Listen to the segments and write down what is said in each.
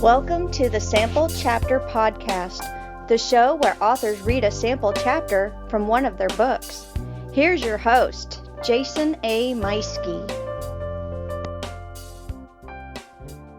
Welcome to the Sample Chapter Podcast, the show where authors read a sample chapter from one of their books. Here's your host, Jason A. Meiske.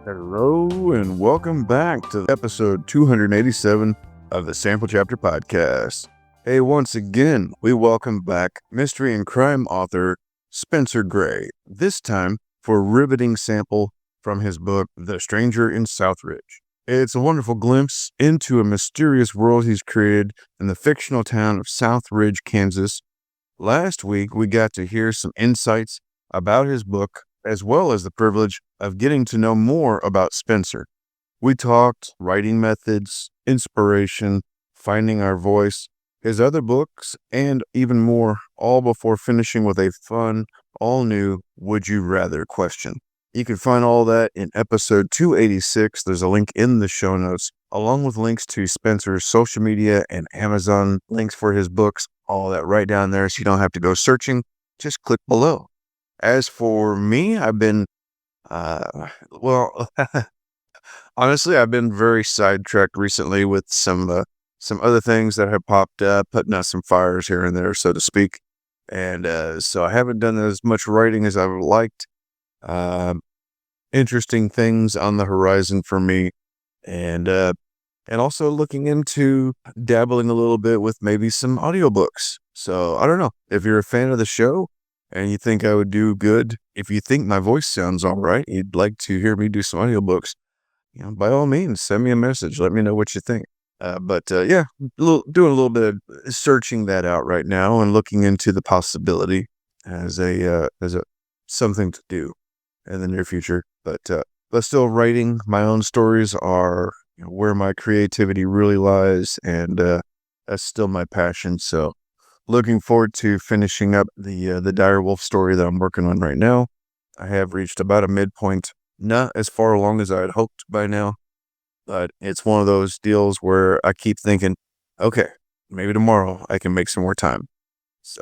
Hello and welcome back to episode 287 of the Sample Chapter Podcast. Hey, once again, we welcome back mystery and crime author Spencer Gray, this time for a riveting sample from his book, The Stranger in Southridge. It's a wonderful glimpse into a mysterious world he's created in the fictional town of Southridge, Kansas. Last week, we got to hear some insights about his book, as well as the privilege of getting to know more about Spencer. We talked writing methods, inspiration, finding our voice, his other books, and even more, all before finishing with a fun, all-new Would You Rather question. You can find all that in episode 286. There's a link in the show notes, along with links to Spencer's social media and Amazon links for his books, all that right down there so you don't have to go searching. Just click below. As for me, I've been, honestly, I've been very sidetracked recently with some other things that have popped up, putting out some fires here and there, so to speak. And so I haven't done as much writing as I would have liked. Interesting things on the horizon for me, and also looking into dabbling a little bit with maybe some audiobooks. So I don't know if you're a fan of the show and you think I would do good. If you think my voice sounds all right, you'd like to hear me do some audiobooks, by all means, send me a message. Let me know what you think. Doing a little bit of searching that out right now and looking into the possibility as a something to do in the near future. But still, writing my own stories are where my creativity really lies, and that's still my passion. So looking forward to finishing up the Dire Wolf story that I'm working on right now. I have reached about a midpoint, not as far along as I had hoped by now, but it's one of those deals where I keep thinking, okay, maybe tomorrow I can make some more time. So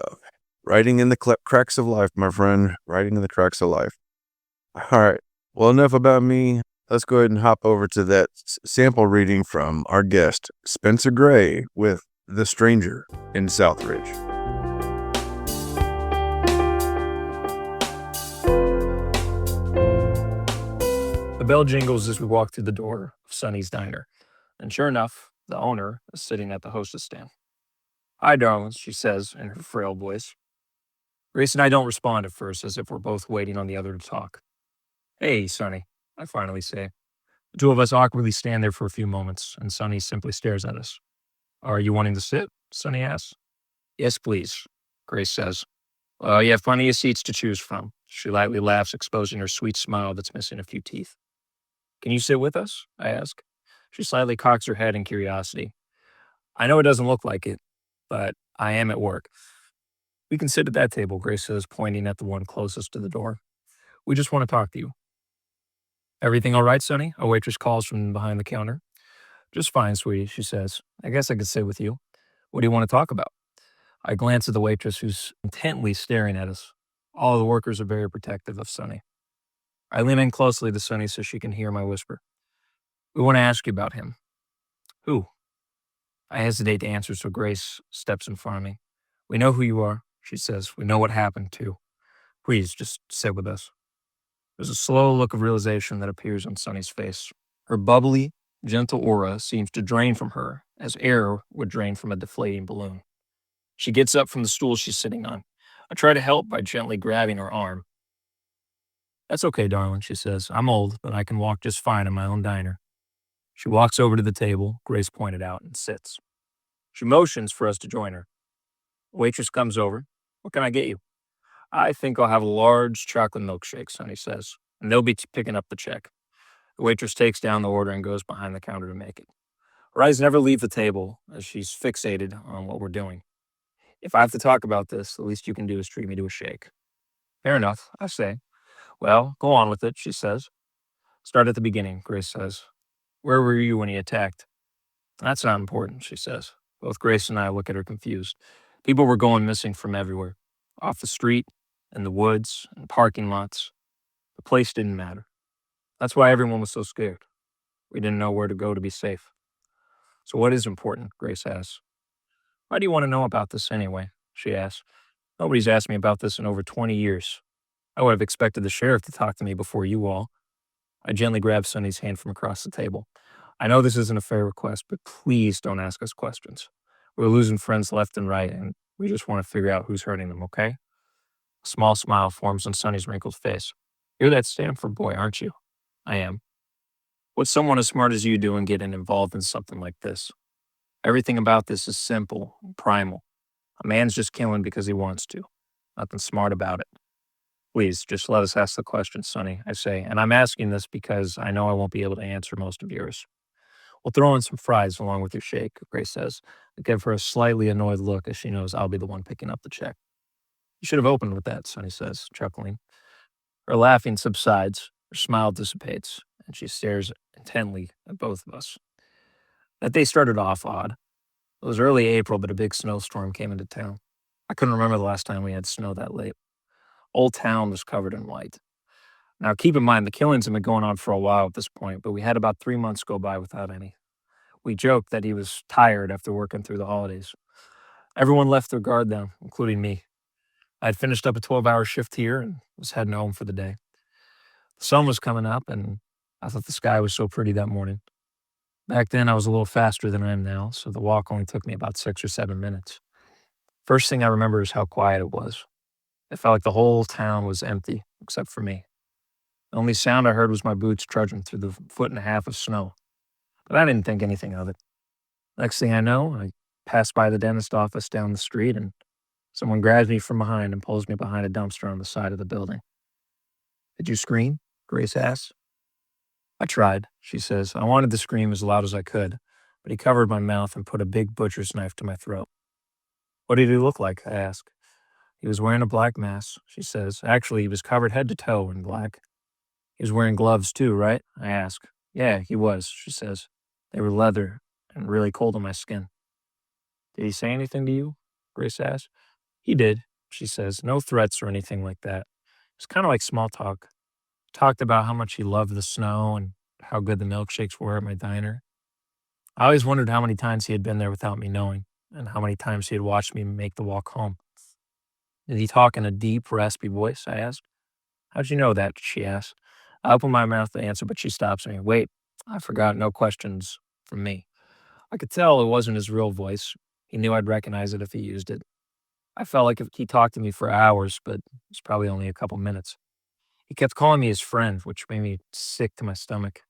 writing in the cracks of life, my friend, writing in the cracks of life. All right, well, enough about me. Let's go ahead and hop over to that sample reading from our guest, Spencer Gray, with The Stranger in Southridge. The bell jingles as we walk through the door of Sonny's Diner, and sure enough, the owner is sitting at the hostess stand. "Hi, darlings," she says in her frail voice. Grace and I don't respond at first, as if we're both waiting on the other to talk. "Hey, Sonny," I finally say. The two of us awkwardly stand there for a few moments, and Sonny simply stares at us. "Are you wanting to sit?" Sonny asks. "Yes, please," Grace says. "Well, you have plenty of seats to choose from." She lightly laughs, exposing her sweet smile that's missing a few teeth. "Can you sit with us?" I ask. She slightly cocks her head in curiosity. I know it doesn't look like it, but I am at work. "We can sit at that table," Grace says, pointing at the one closest to the door. "We just want to talk to you." "Everything all right, Sonny?" A waitress calls from behind the counter. "Just fine, sweetie," she says. "I guess I could sit with you. What do you want to talk about?" I glance at the waitress, who's intently staring at us. All the workers are very protective of Sonny. I lean in closely to Sonny so she can hear my whisper. "We want to ask you about him." "Who?" I hesitate to answer, so Grace steps in front of me. "We know who you are," she says. "We know what happened, too. Please, just sit with us." There's a slow look of realization that appears on Sonny's face. Her bubbly, gentle aura seems to drain from her as air would drain from a deflating balloon. She gets up from the stool she's sitting on. I try to help by gently grabbing her arm. "That's okay, darling," she says. "I'm old, but I can walk just fine in my own diner." She walks over to the table Grace pointed out and sits. She motions for us to join her. The waitress comes over. "What can I get you?" "I think I'll have a large chocolate milkshake," Sonny says, "and they'll be picking up the check." The waitress takes down the order and goes behind the counter to make it. Her eyes never leave the table as she's fixated on what we're doing. "If I have to talk about this, the least you can do is treat me to a shake." "Fair enough," I say. "Well, go on with it," she says. "Start at the beginning," Grace says. "Where were you when he attacked?" "That's not important," she says. Both Grace and I look at her confused. People were going missing from everywhere. Off the street, in the woods, in parking lots. The place didn't matter. That's why everyone was so scared. We didn't know where to go to be safe. So what is important? Grace asks. Why do you want to know about this anyway? She asks. Nobody's asked me about this in over 20 years. I would have expected the sheriff to talk to me before you all. I gently grabbed Sonny's hand from across the table. I know this isn't a fair request, but please don't ask us questions. We're losing friends left and right, and we just want to figure out who's hurting them, okay? A small smile forms on Sonny's wrinkled face. You're that Stanford boy, aren't you? I am. What's someone as smart as you doing getting involved in something like this? Everything about this is simple, primal. A man's just killing because he wants to. Nothing smart about it. Please, just let us ask the questions, Sonny, I say, and I'm asking this because I know I won't be able to answer most of yours. We'll throw in some fries along with your shake, Grace says. I give her a slightly annoyed look as she knows I'll be the one picking up the check. You should have opened with that, Sonny says, chuckling. Her laughing subsides, her smile dissipates, and she stares intently at both of us. That day started off odd. It was early April, but a big snowstorm came into town. I couldn't remember the last time we had snow that late. Old Town was covered in white. Now, keep in mind, the killings have been going on for a while at this point, but we had about 3 months go by without any. We joked that he was tired after working through the holidays. Everyone left their guard down, including me. I had finished up a 12-hour shift here and was heading home for the day. The sun was coming up, and I thought the sky was so pretty that morning. Back then, I was a little faster than I am now, so the walk only took me about 6 or 7 minutes. First thing I remember is how quiet it was. It felt like the whole town was empty, except for me. The only sound I heard was my boots trudging through the 1.5 feet of snow. But I didn't think anything of it. Next thing I know, I passed by the dentist office down the street, and someone grabs me from behind and pulls me behind a dumpster on the side of the building. Did you scream? Grace asks. I tried, she says. I wanted to scream as loud as I could, but he covered my mouth and put a big butcher's knife to my throat. What did he look like? I ask. He was wearing a black mask, she says. Actually, he was covered head to toe in black. He was wearing gloves too, right? I ask. Yeah, he was, she says. They were leather and really cold on my skin. Did he say anything to you? Grace asks. He did, she says. No threats or anything like that. It was kind of like small talk. Talked about how much he loved the snow and how good the milkshakes were at my diner. I always wondered how many times he had been there without me knowing, and how many times he had watched me make the walk home. Did he talk in a deep, raspy voice? I asked. How'd you know that? She asked. I opened my mouth to answer, but she stops me. Wait, I forgot. No questions from me. I could tell it wasn't his real voice. He knew I'd recognize it if he used it. I felt like if he talked to me for hours, but it was probably only a couple minutes. He kept calling me his friend, which made me sick to my stomach.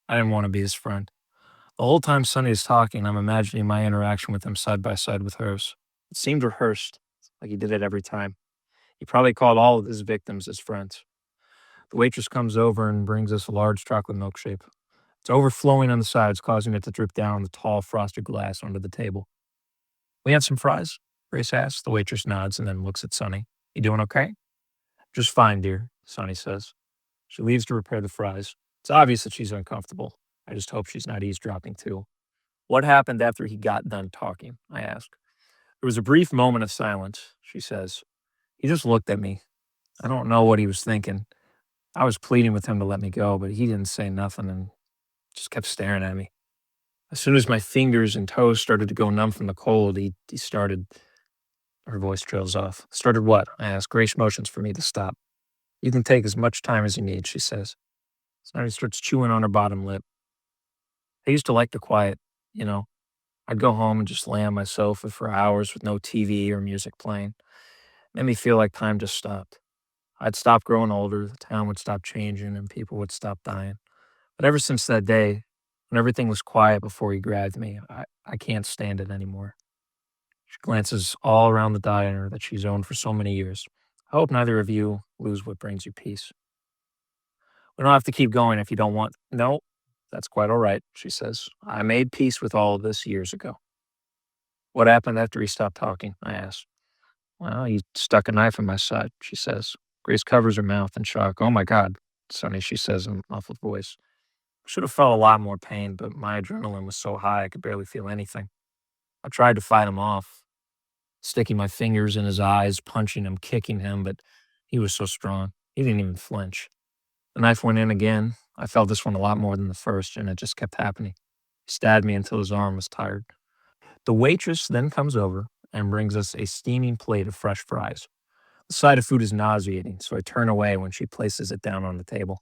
I didn't want to be his friend. The whole time Sonny is talking, I'm imagining my interaction with him side by side with hers. It seemed rehearsed, like he did it every time. He probably called all of his victims his friends. The waitress comes over and brings us a large chocolate milkshake. It's overflowing on the sides, causing it to drip down on the tall frosted glass onto the table. We have some fries? Grace asks. The waitress nods and then looks at Sonny. You doing okay? Just fine, dear, Sonny says. She leaves to prepare the fries. It's obvious that she's uncomfortable. I just hope she's not eavesdropping too. What happened after he got done talking? I ask. There was a brief moment of silence, she says. He just looked at me. I don't know what he was thinking. I was pleading with him to let me go, but he didn't say nothing and just kept staring at me. As soon as my fingers and toes started to go numb from the cold, he started. Her voice trails off. Started what? I ask. Grace motions for me to stop. You can take as much time as you need, she says. So he starts chewing on her bottom lip. I used to like the quiet, you know. I'd go home and just lay on my sofa for hours with no TV or music playing. It made me feel like time just stopped. I'd stop growing older, the town would stop changing, and people would stop dying. But ever since that day, when everything was quiet before he grabbed me, I can't stand it anymore. She glances all around the diner that she's owned for so many years. I hope neither of you lose what brings you peace. We don't have to keep going if you don't want. No, that's quite all right, she says. I made peace with all of this years ago. What happened after he stopped talking? I asked. Well, he stuck a knife in my side, she says. Grace covers her mouth in shock. Oh my God, Sonny, she says in a muffled voice. Should have felt a lot more pain, but my adrenaline was so high I could barely feel anything. I tried to fight him off, sticking my fingers in his eyes, punching him, kicking him, but he was so strong. He didn't even flinch. The knife went in again, I felt this one a lot more than the first, and it just kept happening. He stabbed me until his arm was tired. The waitress then comes over and brings us a steaming plate of fresh fries. The sight of food is nauseating, so I turn away when she places it down on the table.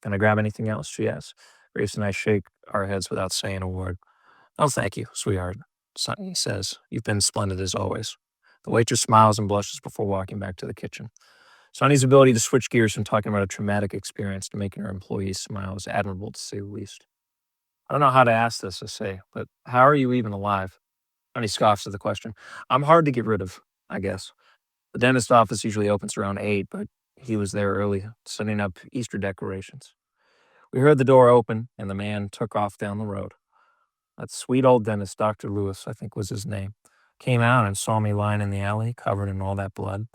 Can I grab anything else? She asks. Grace and I shake our heads without saying a word. Oh, thank you, sweetheart, Sonny says. You've been splendid as always. The waitress smiles and blushes before walking back to the kitchen. Sonny's ability to switch gears from talking about a traumatic experience to making her employees smile is admirable, to say the least. I don't know how to ask this, I say, but how are you even alive? Sonny scoffs at the question. I'm hard to get rid of, I guess. The dentist office usually opens around 8, but he was there early, setting up Easter decorations. We heard the door open, and the man took off down the road. That sweet old dentist, Dr. Lewis, I think was his name, came out and saw me lying in the alley, covered in all that blood.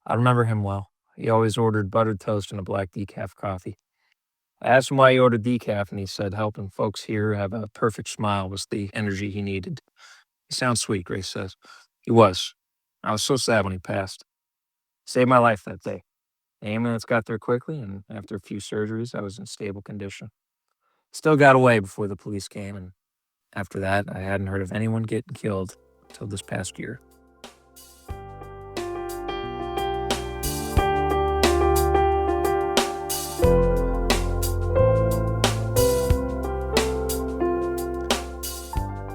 I remember him well. He always ordered buttered toast and a black decaf coffee. I asked him why he ordered decaf, and he said helping folks here have a perfect smile was the energy he needed. He sounds sweet, Grace says. He was. I was so sad when he passed. He saved my life that day. The ambulance got there quickly, and after a few surgeries, I was in stable condition. Still got away before the police came, and after that, I hadn't heard of anyone getting killed until this past year.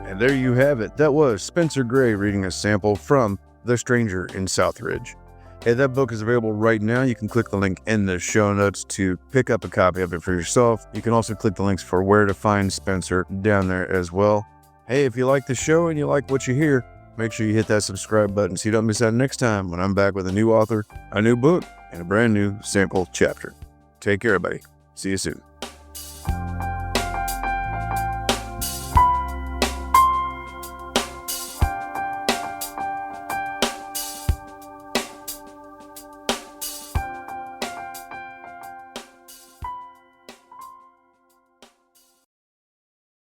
And there you have it. That was Spencer Gray reading a sample from The Stranger in Southridge. Hey, that book is available right now. You can click the link in the show notes to pick up a copy of it for yourself. You can also click the links for where to find Spencer down there as well. Hey, if you like the show and you like what you hear, make sure you hit that subscribe button so you don't miss out next time when I'm back with a new author, a new book, and a brand new sample chapter. Take care, everybody. See you soon.